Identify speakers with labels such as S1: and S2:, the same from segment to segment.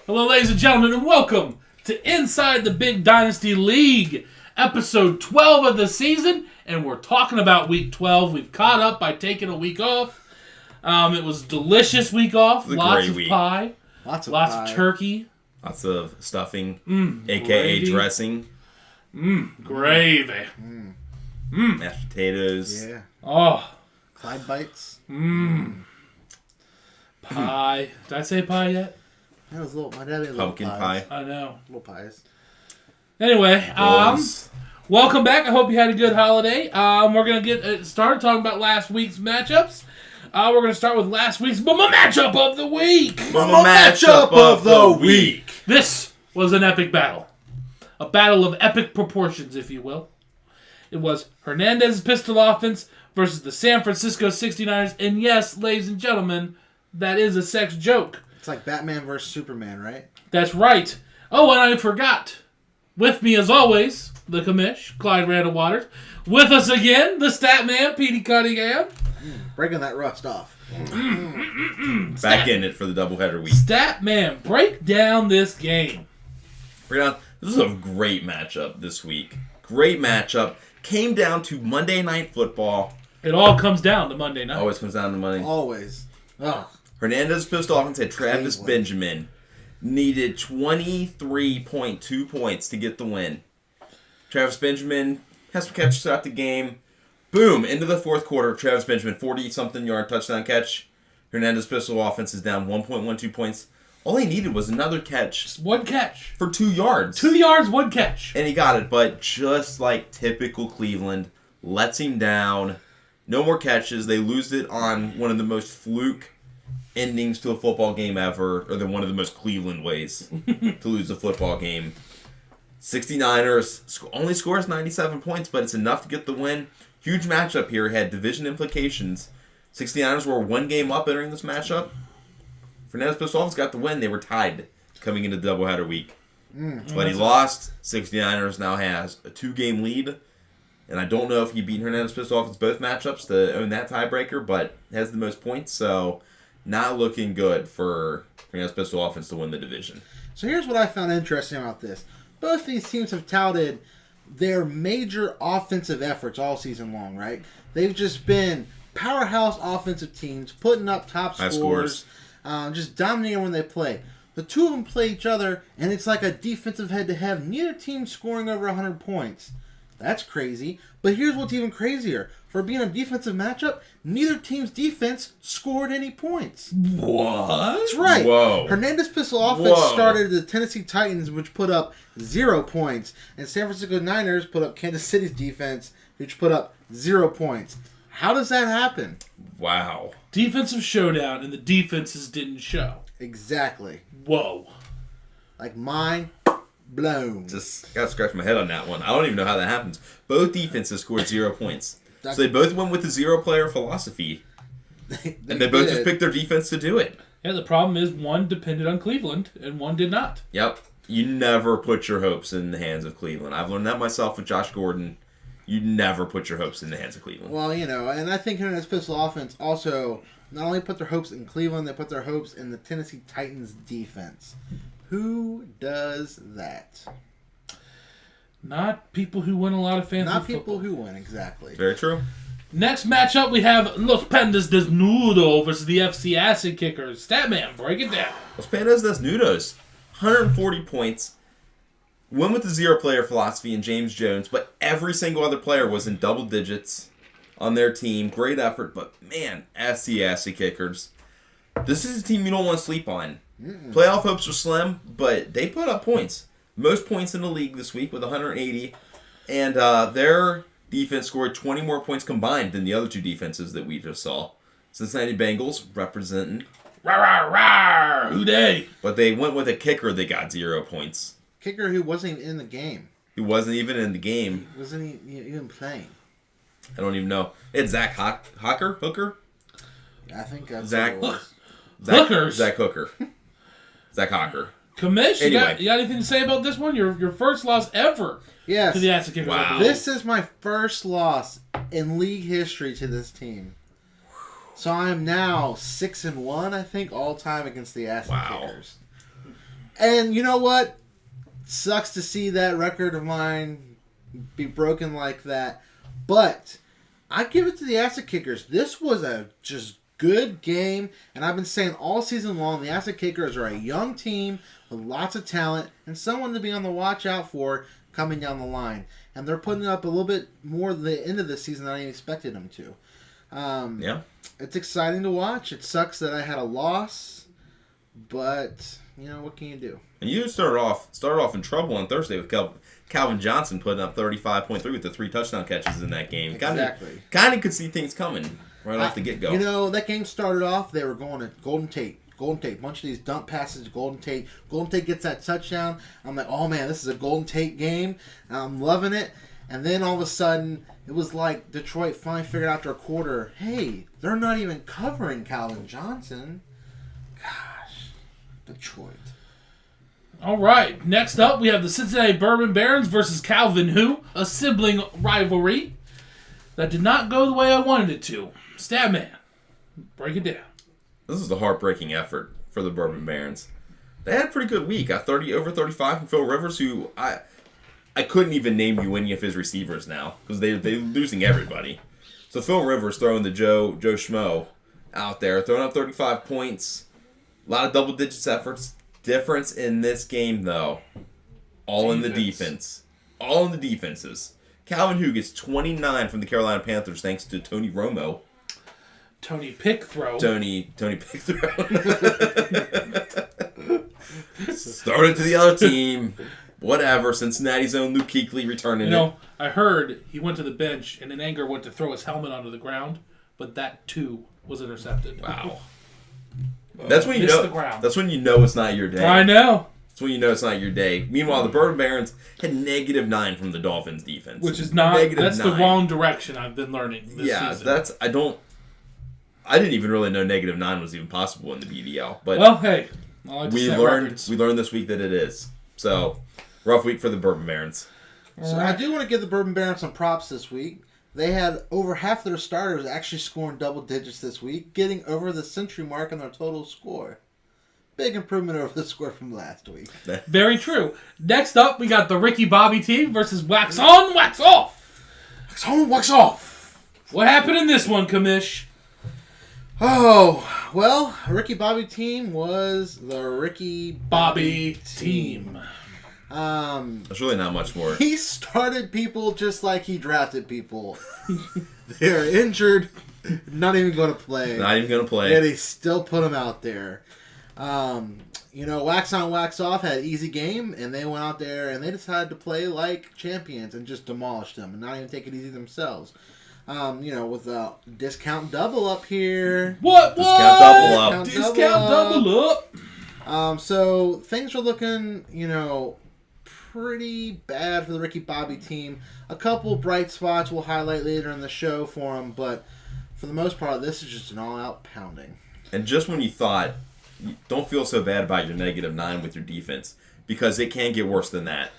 S1: Hello, ladies and gentlemen, and welcome to Inside the Big Dynasty League, episode 12 of the season, and we're talking about week 12. We've caught up by taking a week off. It was a delicious week off. Lots of pie. Lots of turkey.
S2: Lots of stuffing, a.k.a. gravy. Dressing.
S1: Gravy.
S2: Mashed potatoes.
S3: Yeah.
S1: Oh.
S3: Clyde bites.
S1: Pie. Did I say pie yet?
S3: That was little. My dad made
S2: Pumpkin
S3: little pies.
S2: pie.
S1: I know.
S3: Little pies.
S1: Anyway, welcome back. I hope you had a good holiday. We're going to get started talking about last week's matchups. We're going to start with last week's matchup of the week.
S2: Matchup of the week.
S1: This was an epic battle. A battle of epic proportions, if you will. It was Hernandez's pistol offense versus the San Francisco 69ers. And yes, ladies and gentlemen, that is a sex joke.
S3: It's like Batman versus Superman, right?
S1: That's right. Oh, and I forgot. With me, as always, the commish, Clyde Randall Waters. With us again, the stat man, Petey Cunningham.
S3: Breaking that rust off.
S2: Back in it for the doubleheader week.
S1: Stat man, break down this game.
S2: This is a great matchup this week. Great matchup. Came down to Monday Night Football.
S1: It all comes down to Monday night.
S2: Always comes down to Monday.
S3: Always. Ugh.
S2: Hernandez's pistol offense had Travis Benjamin. Needed 23.2 points to get the win. Travis Benjamin has some catches throughout the game. Boom! Into the fourth quarter, Travis Benjamin, 40-something yard touchdown catch. Hernandez's pistol offense is down 1.12 points. All he needed was another catch.
S1: Just one catch.
S2: For 2 yards.
S1: 2 yards, one catch.
S2: And he got it, but just like typical Cleveland, lets him down. No more catches. They lose it on one of the most fluke endings to a football game ever, or one of the most Cleveland ways to lose a football game. 69ers only scores 97 points, but it's enough to get the win. Huge matchup here. Had division implications. 69ers were 1 game up entering this matchup. Fernandez pistol offense got the win. They were tied coming into doubleheader week. But he lost. 69ers now has a 2-game lead. And I don't know if he beat Hernandez pistol offense both matchups to own that tiebreaker, but has the most points, so not looking good for Hernandez pistol offense to win the division.
S3: So here's what I found interesting about this. Both these teams have touted their major offensive efforts all season long, right? They've just been powerhouse offensive teams, putting up top scores, just dominating when they play. The two of them play each other, and it's like a defensive head-to-head. Neither team scoring over 100 points. That's crazy. But here's what's even crazier. For being a defensive matchup, neither team's defense scored any points.
S2: What?
S3: That's right.
S2: Whoa.
S3: Hernandez pistol offense started the Tennessee Titans, which put up 0 points. And San Francisco Niners put up Kansas City's defense, which put up 0 points. How does that happen?
S2: Wow.
S1: Defensive showdown, and the defenses didn't show.
S3: Exactly.
S1: Whoa.
S3: Like mind blown.
S2: Just got to scratch my head on that one. I don't even know how that happens. Both defenses scored 0 points. So they both went with the zero-player philosophy. And they both just picked their defense to do it.
S1: Yeah, the problem is one depended on Cleveland, and one did not.
S2: Yep. You never put your hopes in the hands of Cleveland. I've learned that myself with Josh Gordon. You never put your hopes in the hands of Cleveland.
S3: Well, and I think Hernandez Pistol offense also not only put their hopes in Cleveland, they put their hopes in the Tennessee Titans defense. Who does that?
S1: Not people who win a lot of fantasy
S3: Not
S1: football.
S3: people who win, exactly.
S2: Very true.
S1: Next matchup, we have Los Pandas Desnudo versus the FC Acid Kickers. Statman, break it down.
S2: Los Pandas Desnudos, 140 points. Went with the zero-player philosophy in James Jones, but every single other player was in double digits on their team. Great effort, but man, FC Acid Kickers. This is a team you don't want to sleep on. Playoff hopes are slim, but they put up points. Most points in the league this week with 180, and their defense scored 20 more points combined than the other two defenses that we just saw. Cincinnati Bengals representing.
S1: Rawr, rawr, rawr. Who dey?
S2: But they went with a kicker that got 0 points.
S3: Kicker who wasn't even in the game.
S2: Who wasn't even in the game.
S3: Wasn't even playing.
S2: I don't even know. It's Zach Hooker?
S3: I think that's
S2: Zach
S3: what it was.
S1: Hookers.
S2: Zach Hooker. Zach Hawker.
S1: Commish,
S2: Anyway.
S1: you got anything to say about this one? Your first loss ever
S3: Yes.
S1: to the Acid Kickers.
S2: Wow.
S1: I believe.
S3: This is my first loss in league history to this team. So I am now 6-1, I think, all time against the Acid Kickers. And you know what? Sucks to see that record of mine be broken like that. But I give it to the Acid Kickers. This was a just good game. And I've been saying all season long, the Acid Kickers are a young team with lots of talent and someone to be on the watch out for coming down the line. And they're putting up a little bit more at the end of the season than I expected them to.
S2: Yeah.
S3: It's exciting to watch. It sucks that I had a loss, but what can you do?
S2: And you started off in trouble on Thursday with Calvin Johnson putting up 35.3 with the 3 touchdown catches in that game.
S3: Exactly.
S2: Kind of could see things coming right off the get-go.
S3: That game started off, they were going at Golden Tate. Bunch of these dump passes to Golden Tate. Golden Tate gets that touchdown. I'm like, oh man, this is a Golden Tate game. I'm loving it. And then all of a sudden, it was like Detroit finally figured out their quarter. Hey, they're not even covering Calvin Johnson. Gosh, Detroit.
S1: All right. Next up, we have the Cincinnati Bourbon Barons versus Calvin Who, a sibling rivalry that did not go the way I wanted it to. Statman, break it down.
S2: This is a heartbreaking effort for the Bourbon Barons. They had a pretty good week. Got over 35 from Phil Rivers, who I couldn't even name you any of his receivers now because they're losing everybody. So Phil Rivers throwing the Joe Schmo out there, throwing up 35 points. A lot of double digits efforts. Difference in this game, though, all in the defense. All in the defenses. Calvin Who gets 29 from the Carolina Panthers thanks to Tony Romo.
S1: Tony Pickthrow.
S2: Tony Pickthrow. Started to the other team. Whatever. Cincinnati's own Luke Kuechly returning it.
S1: I heard he went to the bench and in anger went to throw his helmet onto the ground, but that too was intercepted.
S2: Wow. That's when you
S1: Missed
S2: know.
S1: the ground.
S2: That's when you know it's not your day.
S1: I know.
S2: That's when you know it's not your day. Meanwhile, the Bourbon Barons had -9 from the Dolphins defense,
S1: Which is not. That's the
S2: -9.
S1: wrong direction I've been learning this season.
S2: I didn't even really know -9 was even possible in the BDL. But
S1: well, hey, I like to
S2: we
S1: set
S2: learned
S1: records.
S2: we learned this week that it is. So rough week for the Bourbon Barons.
S3: So I do want to give the Bourbon Barons some props this week. They had over half their starters actually scoring double digits this week, getting over the century mark on their total score. Big improvement over the score from last week.
S1: Very true. Next up, we got the Ricky Bobby team versus Wax On, Wax Off. Wax on, Wax Off. What happened in this one, Commish?
S3: Oh, well, Ricky Bobby team was the Ricky
S1: Bobby team.
S2: There's really not much more.
S3: He started people just like he drafted people. They're injured, not even going to play.
S2: Not even going to play.
S3: Yet he still put them out there. Wax On, Wax Off had an easy game, and they went out there and they decided to play like champions and just demolished them and not even take it easy themselves. With a discount double up here.
S1: What?
S2: Discount double up.
S1: Discount double up.
S3: So things are looking, pretty bad for the Ricky Bobby team. A couple bright spots we'll highlight later in the show for them, but for the most part, this is just an all-out pounding.
S2: And just when you thought, don't feel so bad about your -9 with your defense, because it can get worse than that.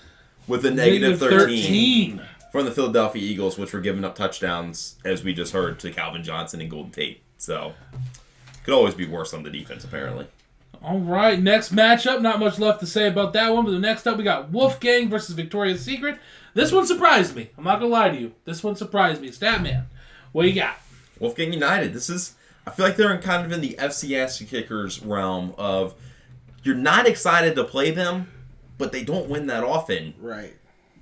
S2: With a -13. from the Philadelphia Eagles, which were giving up touchdowns, as we just heard, to Calvin Johnson and Golden Tate. So, could always be worse on the defense, apparently.
S1: All right, next matchup. Not much left to say about that one, but the next up we got Wolfgang versus Victoria's Secret. This one surprised me. I'm not going to lie to you. This one surprised me. Statman, what you got?
S2: Wolfgang United. I feel like they're kind of in the FCS kickers realm of you're not excited to play them, but they don't win that often.
S3: Right.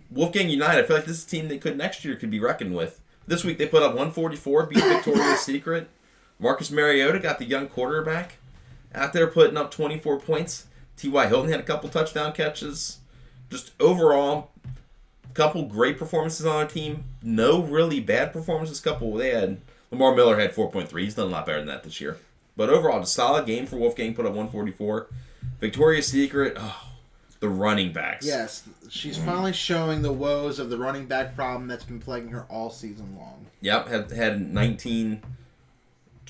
S2: Wolfgang United, I feel like this is a team next year could be reckoned with. This week they put up 144, beat Victoria's Secret. Marcus Mariota got the young quarterback out there putting up 24 points. T.Y. Hilton had a couple touchdown catches. Just overall, a couple great performances on our team. No really bad performances. Lamar Miller had 4.3. He's done a lot better than that this year. But overall, just a solid game for Wolfgang. Put up 144. Victoria's Secret, the running backs.
S3: Yes, she's finally showing the woes of the running back problem that's been plaguing her all season long.
S2: Yep, had 19,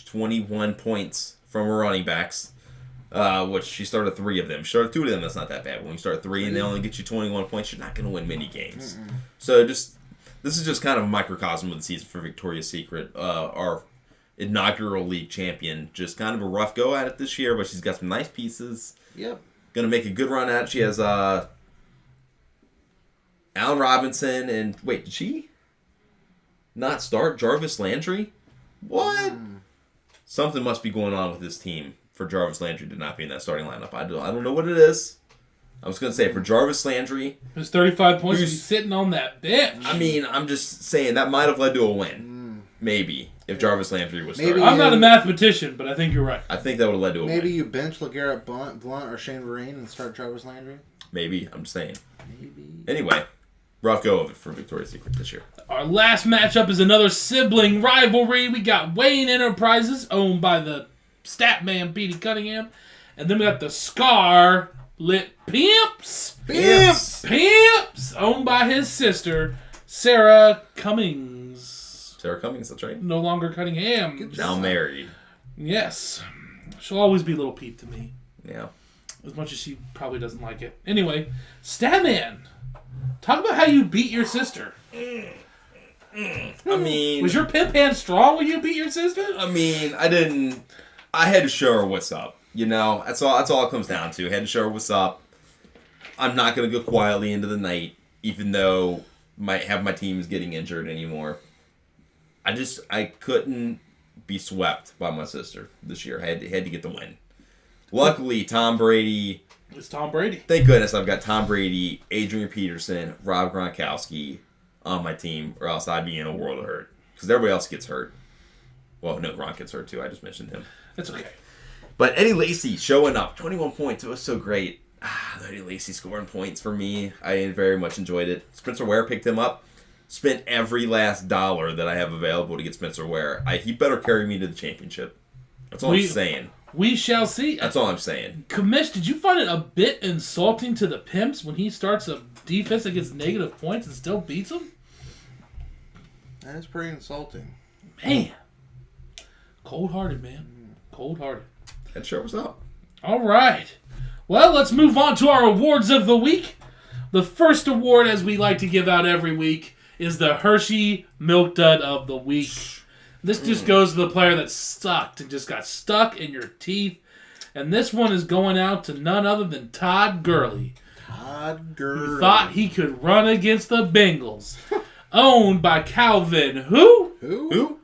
S2: 21 points from her running backs, which she started 3 of them. She started 2 of them, that's not that bad. When you start 3 and they only get you 21 points, you're not going to win many games. Mm-mm. So this is just kind of a microcosm of the season for Victoria's Secret. Our inaugural league champion, just kind of a rough go at it this year, but she's got some nice pieces.
S3: Yep.
S2: Going to make a good run at it. She has Allen Robinson and... Wait, did she not start Jarvis Landry? What? Something must be going on with this team for Jarvis Landry to not be in that starting lineup. I don't know what it is. I was going to say, for Jarvis Landry...
S1: There's 35 points. He's sitting on that bench.
S2: I mean, I'm just saying that might have led to a win. Maybe. If Jarvis Landry was starting.
S1: I'm not a mathematician, but I think you're right.
S2: I think that would have led to a win.
S3: Maybe you bench LeGarrette Blunt or Shane Vereen and start Jarvis Landry?
S2: Maybe. I'm just saying.
S3: Maybe.
S2: Anyway, rough go of it for Victoria's Secret this year.
S1: Our last matchup is another sibling rivalry. We got Wayne Enterprises, owned by the Statman Petey Cunningham. And then we got the Scarlet Pimps, owned by his sister, Sarah Cummings.
S2: Sarah Cummings, that's right.
S1: No longer Cunningham.
S2: Now married.
S1: Yes. She'll always be a little peep to me.
S2: Yeah.
S1: As much as she probably doesn't like it. Anyway, Statman, talk about how you beat your sister.
S2: I mean...
S1: Was your pimp hand strong when you beat your sister?
S2: I mean, I had to show her what's up. You know, that's all it comes down to. I had to show her what's up. I'm not going to go quietly into the night, even though half my team is getting injured anymore. I couldn't be swept by my sister this year. I had to get the win. Luckily, Tom Brady...
S1: It's Tom Brady.
S2: Thank goodness I've got Tom Brady, Adrian Peterson, Rob Gronkowski on my team, or else I'd be in a world of hurt. Because everybody else gets hurt. Well, no, Gronk gets hurt too. I just mentioned him.
S1: That's okay.
S2: But Eddie Lacy showing up. 21 points. It was so great. Eddie Lacy scoring points for me. I very much enjoyed it. Spencer Ware picked him up. Spent every last dollar that I have available to get Spencer Ware. He better carry me to the championship. That's all I'm saying.
S1: We shall see.
S2: That's all I'm saying.
S1: Commish, did you find it a bit insulting to the Pimps when he starts a defense that gets negative points and still beats them?
S3: That is pretty insulting.
S1: Man. Cold-hearted, man. Cold-hearted.
S2: That sure was up.
S1: All right. Well, let's move on to our awards of the week. The first award, as we like to give out every week, is the Hershey Milk Dud of the Week. This just goes to the player that sucked and just got stuck in your teeth. And this one is going out to none other than Todd Gurley. Who thought he could run against the Bengals. Owned by Calvin. Who?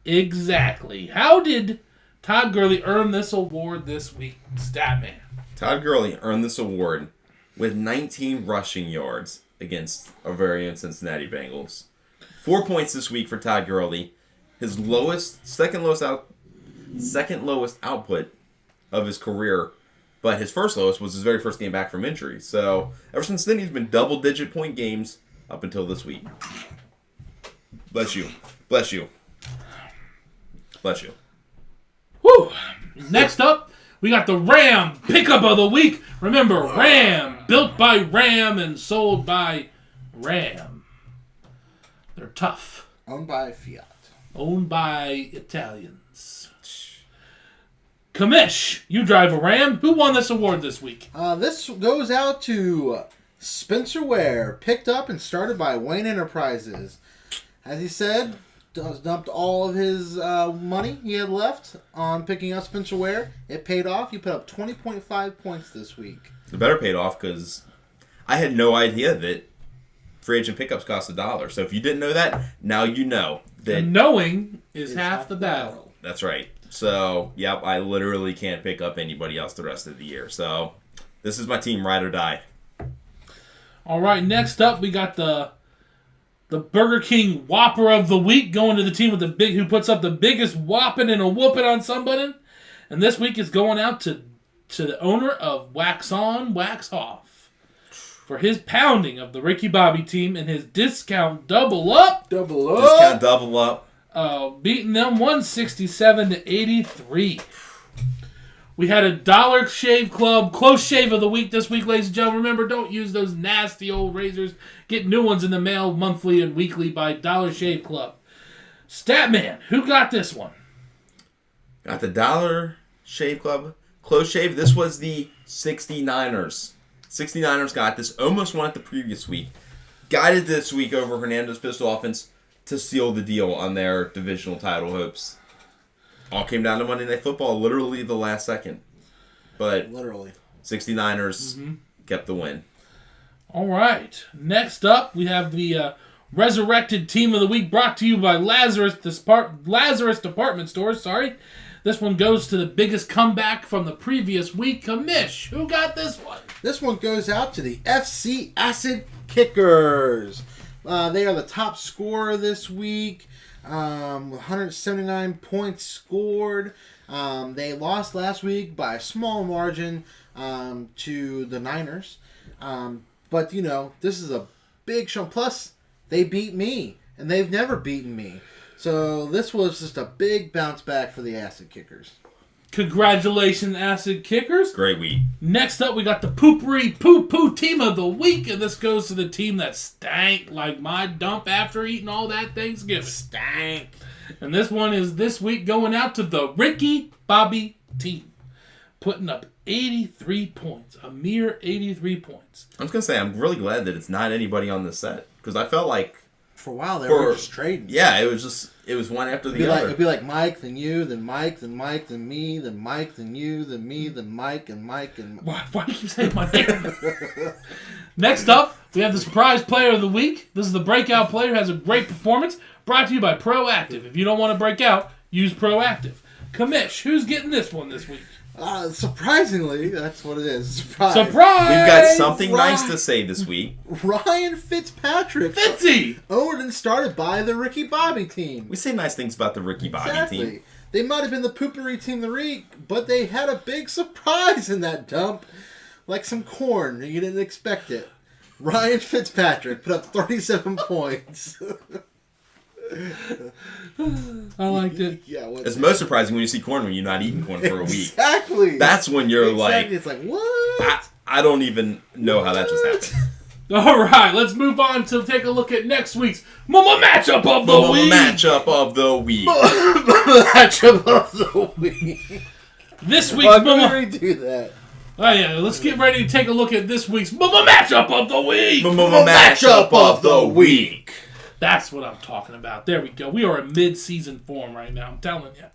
S1: Exactly. How did Todd Gurley earn this award this week, Statman?
S2: Todd Gurley earned this award with 19 rushing yards against our very own Cincinnati Bengals. 4 points this week for Todd Gurley. His second lowest output of his career, but his first lowest was his very first game back from injury. So ever since then, he's been double-digit point games up until this week. Bless you. Bless you. Bless you.
S1: Whew. Next up, we got the Ram Pickup of the Week. Remember, Ram, built by Ram and sold by Ram. They're tough.
S3: Owned by Fiat.
S1: Owned by Italians. Commish, you drive a Ram. Who won this award this week?
S3: This goes out to Spencer Ware, picked up and started by Wayne Enterprises. As he said, dumped all of his money he had left on picking up Spencer Ware. It paid off. He put up 20.5 points this week.
S2: It better paid off because I had no idea that free agent pickups cost $1. So if you didn't know that, now you know. That
S1: knowing is half the battle.
S2: That's right. So, yep, I literally can't pick up anybody else the rest of the year. So, this is my team, ride or die.
S1: All right, next up, we got the Burger King Whopper of the Week going to the team with who puts up the biggest whopping and a whooping on somebody. And this week is going out to the owner of Wax On, Wax Off for his pounding of the Ricky Bobby team and his discount double up.
S2: Discount double up.
S1: Beating them 167-83. We had a Dollar Shave Club close shave of the week this week, ladies and gentlemen. Remember, don't use those nasty old razors. Get new ones in the mail monthly and weekly by Dollar Shave Club. Statman, who got this one?
S2: Got the Dollar Shave Club close shave. This was the 69ers. 69ers got this. Almost won it the previous week. Got it this week over Hernandez Pistol Offense to seal the deal on their divisional title hopes. All came down to Monday Night Football, literally the last second. But 69ers kept the win.
S1: All right. Next up, we have the Resurrected Team of the Week brought to you by Lazarus Department Stores. This one goes to the biggest comeback from the previous week. Kamish, who got this one?
S3: This one goes out to the FC Acid Kickers. They are the top scorer this week. 179 points scored. They lost last week by a small margin to the Niners. But, this is a big show. Plus, they beat me, and they've never beaten me. So this was just a big bounce back for the Acid Kickers.
S1: Congratulations, Acid Kickers.
S2: Great week.
S1: Next up, we got the Poopery Poo Poo Team of the Week, and this goes to the team that stank like my dump after eating all that Thanksgiving. Stank. And this one is this week going out to the Ricky Bobby Team, putting up 83 points, a mere 83 points.
S2: I was going to say, I'm really glad that it's not anybody on this set, because I felt like
S3: for a while they were just trading.
S2: Yeah, it was one after the other.
S3: It'd be like Mike, then you, then Mike, then Mike, then me, then Mike, then you, then me, then Mike, and Mike, and...
S1: Why do you keep saying my name? Next up, we have the Surprise Player of the Week. This is the breakout player who has a great performance, brought to you by Proactive. If you don't want to break out, use Proactive. Kamish, who's getting this one this week?
S3: Surprisingly, that's what it is. Surprise!
S1: We've
S2: got something nice to say this week.
S3: Ryan Fitzpatrick.
S1: Fitzy!
S3: Owned and started by the Ricky Bobby team.
S2: We say nice things about the Ricky Bobby team.
S3: They might have been the poopery team the week, but they had a big surprise in that dump. Like some corn. You didn't expect it. Ryan Fitzpatrick put up 37 points.
S1: I liked it.
S3: Yeah,
S2: it's most surprising when you see corn when you're not eating corn for a week.
S3: Exactly.
S2: That's when you're like...
S3: It's like, what?
S2: I don't even know how that just happened.
S1: All right, let's move on to take a look at next week's Mama Matchup of the Week.
S2: Matchup of the Week.
S3: Matchup of the Week.
S1: This week's Mama...
S3: do that.
S1: Oh, yeah, let's get ready to take a look at this week's Mama Matchup of the Week.
S2: Mama Matchup of the Week.
S1: That's what I'm talking about. There we go. We are in mid-season form right now, I'm telling you.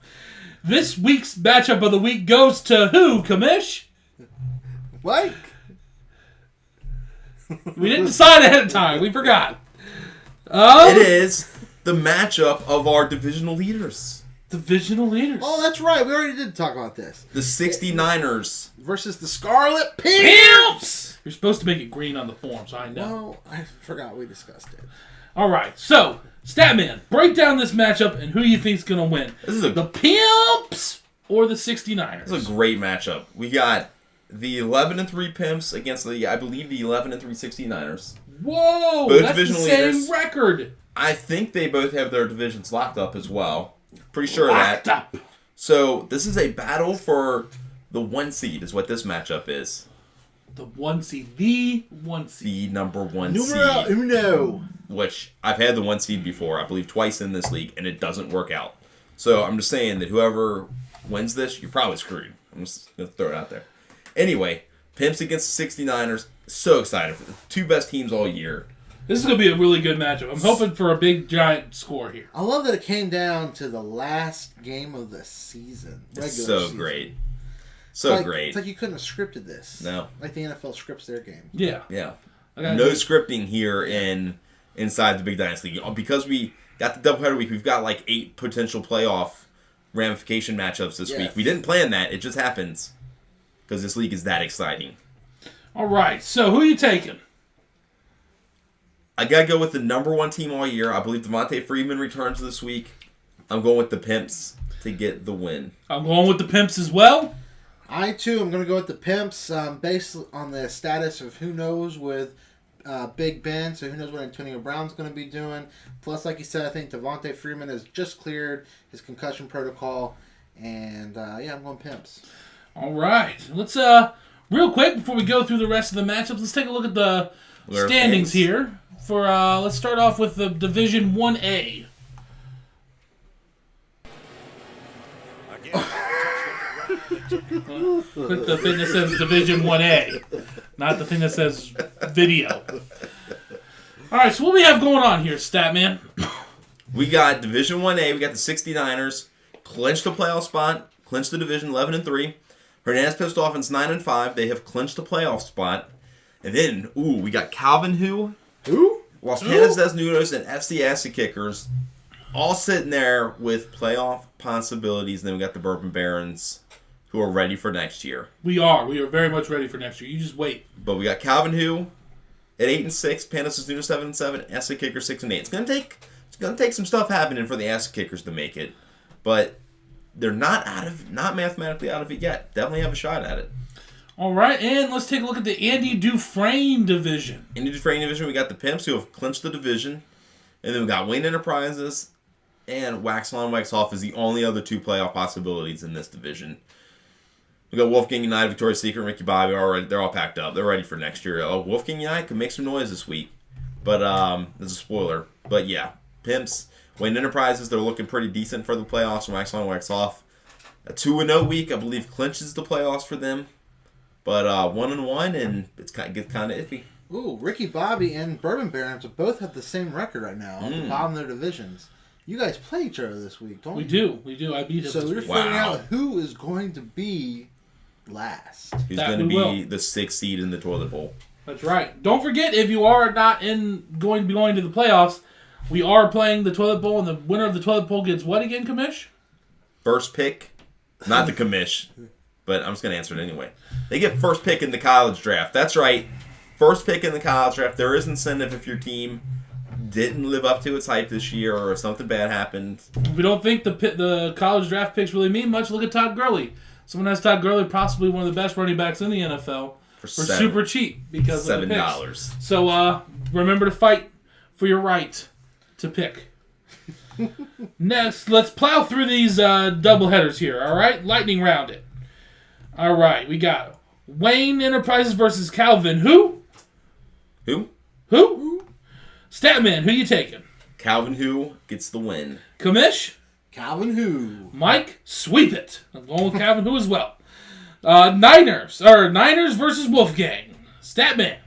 S1: This week's matchup of the week goes to who, Kamish?
S3: Mike.
S1: We didn't decide ahead of time. We forgot.
S2: It is the matchup of our divisional leaders.
S1: Divisional leaders.
S3: Oh, that's right. We already did talk about this.
S2: The 69ers.
S3: Versus the Scarlet Pimps.
S1: You're supposed to make it green on the form, so I know.
S3: Well, I forgot we discussed it.
S1: All right, so Statman, break down this matchup and who you think's going to win. The Pimps or the 69ers?
S2: This is a great matchup. We got the 11-3 Pimps against I believe the 11-3 69ers.
S1: Whoa,
S2: both
S1: that's
S2: divisional
S1: the same
S2: leaders.
S1: record.
S2: I think they both have their divisions locked up as well. Pretty sure of
S1: Locked
S2: that.
S1: up.
S2: So this is a battle for the 1 seed is what this matchup is.
S1: The 1 seed. The 1 seed.
S2: The number 1
S3: Numero
S2: seed.
S3: uno.
S2: Which I've had the 1 seed before, I believe twice in this league, and it doesn't work out. So I'm just saying that whoever wins this, you're probably screwed. I'm just going to throw it out there. Anyway, Pimps against the 69ers. So excited for the two best teams all year.
S1: This is going to be a really good matchup. I'm hoping for a big, giant score here.
S3: I love that it came down to the last game of the season.
S2: Season. Great. Great.
S3: It's like you couldn't have scripted this.
S2: No.
S3: Like the NFL scripts their game.
S1: Yeah.
S2: No scripting here inside the Big Dynasty. Because we got the doubleheader week, we've got like 8 potential playoff ramification matchups this week. We didn't plan that. It just happens. Because this league is that exciting.
S1: All right. So, who are you taking?
S2: I got to go with the number 1 team all year. I believe Devontae Freeman returns this week. I'm going with the Pimps to get the win.
S1: I'm going with the Pimps as well.
S3: I, too, am going to go with the Pimps based on the status of who knows with Big Ben. So who knows what Antonio Brown's going to be doing. Plus, like you said, I think Devontae Freeman has just cleared his concussion protocol. And, I'm going Pimps.
S1: All right. Let's, real quick, before we go through the rest of the matchups, let's take a look at the standings here. Let's start off with the Division 1A. Click the thing that says Division 1A, not the thing that says video. All right, so what we have going on here, Statman?
S2: We got Division 1A. We got the 69ers. Clinched the playoff spot. Clinched the division 11-3. Hernandez Pistol Offense 9-5. They have clinched the playoff spot. And then, we got Calvin Who? Los Panas Desnudos and FC Acid Kickers all sitting there with playoff possibilities. And then we got the Bourbon Barons who are ready for next year.
S1: We are very much ready for next year. You just wait.
S2: But we got Calvin Who at 8-6, Panas Desnudos 7-7, Acid Kickers 6-8. It's gonna take some stuff happening for the Acid Kickers to make it. But they're not mathematically out of it yet. Definitely have a shot at it.
S1: All right, and let's take a look at the Andy Dufresne division.
S2: In the Dufresne division, we got the Pimps who have clinched the division. And then we got Wayne Enterprises and Wax On, Wax Off is the only other 2 playoff possibilities in this division. We got Wolfgang United, Victoria's Secret, and Ricky Bobby. They're all packed up. They're ready for next year. Wolfgang United can make some noise this week. But there's a spoiler. But yeah, Pimps, Wayne Enterprises, they're looking pretty decent for the playoffs. Wax On, Wax Off. A 2-0 week, I believe, clinches the playoffs for them. But 1-1, and it gets kind of iffy.
S3: Ooh, Ricky Bobby and Bourbon Barons both have the same record right now on the bottom of their divisions. You guys play each other this week, don't you?
S1: We do. I beat him.
S3: So
S1: this
S3: we're
S1: week.
S3: figuring out who is going to be last.
S2: Who's going to be the 6th seed in the toilet bowl.
S1: That's right. Don't forget, if you are not going to be going to the playoffs, we are playing the toilet bowl, and the winner of the toilet bowl gets what again, Commish?
S2: First pick. Not the Commish. But I'm just going to answer it anyway. They get first pick in the college draft. That's right. First pick in the college draft. There is incentive if your team didn't live up to its hype this year or if something bad happened.
S1: If we don't think the college draft picks really mean much, look at Todd Gurley. Someone has Todd Gurley, possibly one of the best running backs in the NFL, for super cheap because of the picks.
S2: $7.
S1: So remember to fight for your right to pick. Next, let's plow through these double headers here, all right? Lightning round it. All right, we got Wayne Enterprises versus Calvin. Who? Statman, who you taking?
S2: Calvin Who gets the win.
S1: Commish?
S3: Calvin Who.
S1: Mike, sweep it. I'm going with Calvin Who as well. Niners versus Wolfgang. Statman.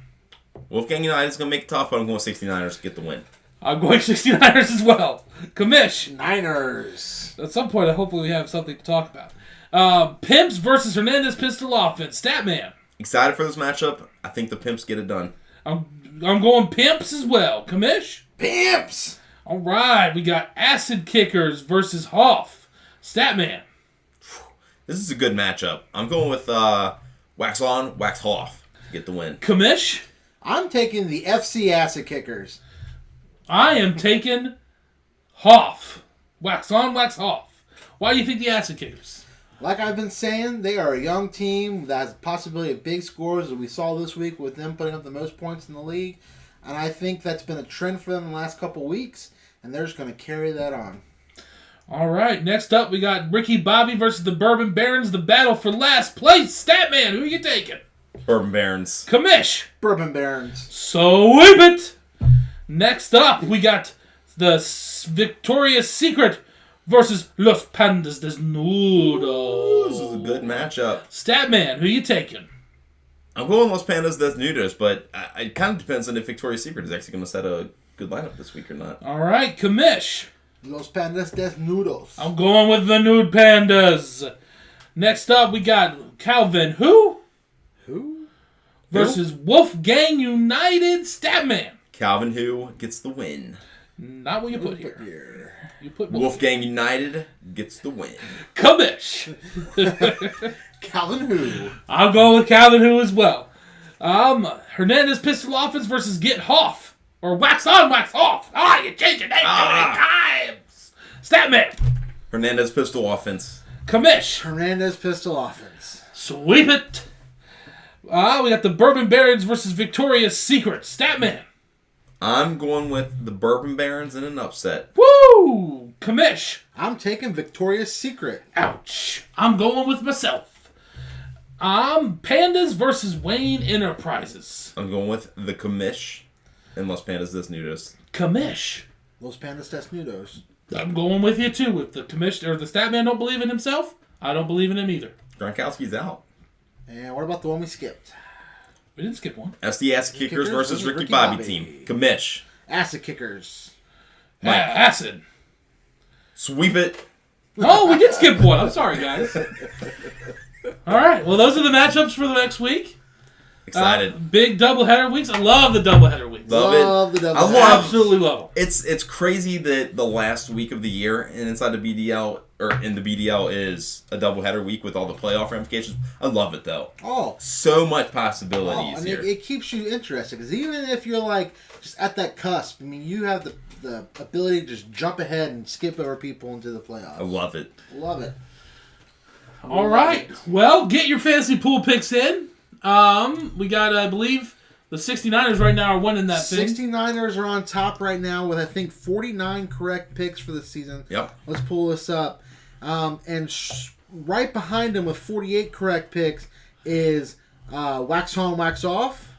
S2: Wolfgang United is going to make it tough, but I'm going 69ers to get the win.
S1: I'm going 69ers as well. Commish.
S3: Niners.
S1: At some point, hopefully we have something to talk about. Pimps versus Hernandez Pistol Offense. Statman.
S2: Excited for this matchup. I think the Pimps get it done.
S1: I'm going Pimps as well. Commish.
S3: Pimps.
S1: All right. We got Acid Kickers versus Hoff. Statman.
S2: This is a good matchup. I'm going with Wax On, Wax Off to get the win.
S1: Commish.
S3: I'm taking the FC Acid Kickers.
S1: I am taking Hoff. Wax On, Wax Off. Why do you think the Acid Kickers?
S3: Like I've been saying, they are a young team that has possibility of big scores, as we saw this week with them putting up the most points in the league. And I think that's been a trend for them in the last couple weeks, and they're just going to carry that on.
S1: All right, next up we got Ricky Bobby versus the Bourbon Barons, the battle for last place. Statman, who are you taking?
S2: Bourbon Barons.
S1: Commish.
S3: Bourbon Barons.
S1: So whip it. Next up, we got the Victoria's Secret versus Los Pandas Desnudos.
S2: This is a good matchup.
S1: Statman, who you taking?
S2: I'm going Los Pandas Desnudos, but it kind of depends on if Victoria's Secret is actually going to set a good lineup this week or not.
S1: All right, Commish.
S3: Los Pandas Desnudos.
S1: I'm going with the Nude Pandas. Next up, we got Calvin Who versus Wolfgang United Statman.
S2: Calvin Who gets the win.
S1: Not what you put here. You put
S2: Wolfgang United gets the win.
S1: Commish.
S3: Calvin Who.
S1: I'll go with Calvin Who as well. Hernandez Pistol Offense versus Get Hoff. Or Wax On, Wax Off. You changed your name too many times. Statman.
S2: Hernandez Pistol Offense.
S1: Commish.
S3: Hernandez Pistol Offense.
S1: Sweep it. We got the Bourbon Barons versus Victoria's Secret. Statman.
S2: I'm going with the Bourbon Barons in an upset.
S1: Woo! Commish.
S3: I'm taking Victoria's Secret.
S1: Ouch. I'm going with myself. Pandas versus Wayne Enterprises.
S2: I'm going with the Commish and Los Pandas Desnudos.
S1: Commish.
S3: Los Pandas Desnudos.
S1: I'm going with you too. If the Commish or the Statman don't believe in himself, I don't believe in him either.
S2: Gronkowski's out.
S3: And what about the one we skipped?
S1: We didn't skip one.
S2: SDS Kickers versus Ricky Bobby team. Commish.
S3: Acid Kickers.
S1: Acid.
S2: Sweep it.
S1: Oh, we did skip one. I'm sorry, guys. All right. Well, those are the matchups for the next week.
S2: Excited.
S1: Big doubleheader weeks. I love the doubleheader weeks.
S2: Love
S3: the
S2: I
S3: double.
S2: love-
S1: Absolutely love them.
S2: It's crazy that the last week of the year and inside the BDL or in the BDL is a doubleheader week with all the playoff ramifications. I love it though.
S3: Oh.
S2: So much possibilities
S3: and
S2: here.
S3: it keeps you interested because even if you're like just at that cusp, I mean, you have the ability to just jump ahead and skip over people into the playoffs.
S2: I love it.
S3: Love it.
S1: All right. Well, get your fantasy pool picks in. We got, I believe, the 69ers right now are winning that thing.
S3: 69ers are on top right now with, I think, 49 correct picks for the season.
S2: Yep.
S3: Let's pull this up. And right behind them with 48 correct picks is Wax On, Wax Off.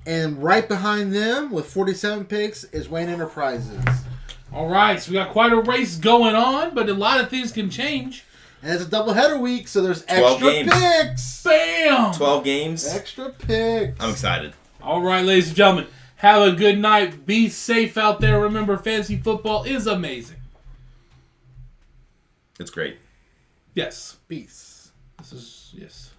S3: And right behind them with 47 picks is Wayne Enterprises.
S1: All right. So we got quite a race going on, but a lot of things can change.
S3: And it's a doubleheader week, so there's
S2: 12
S3: extra
S2: games.
S3: picks.
S1: Bam!
S2: 12 games.
S3: Extra picks.
S2: I'm excited.
S1: All right, ladies and gentlemen. Have a good night. Be safe out there. Remember, fantasy football is amazing.
S2: It's great.
S1: Yes.
S3: Peace.
S1: This is, yes.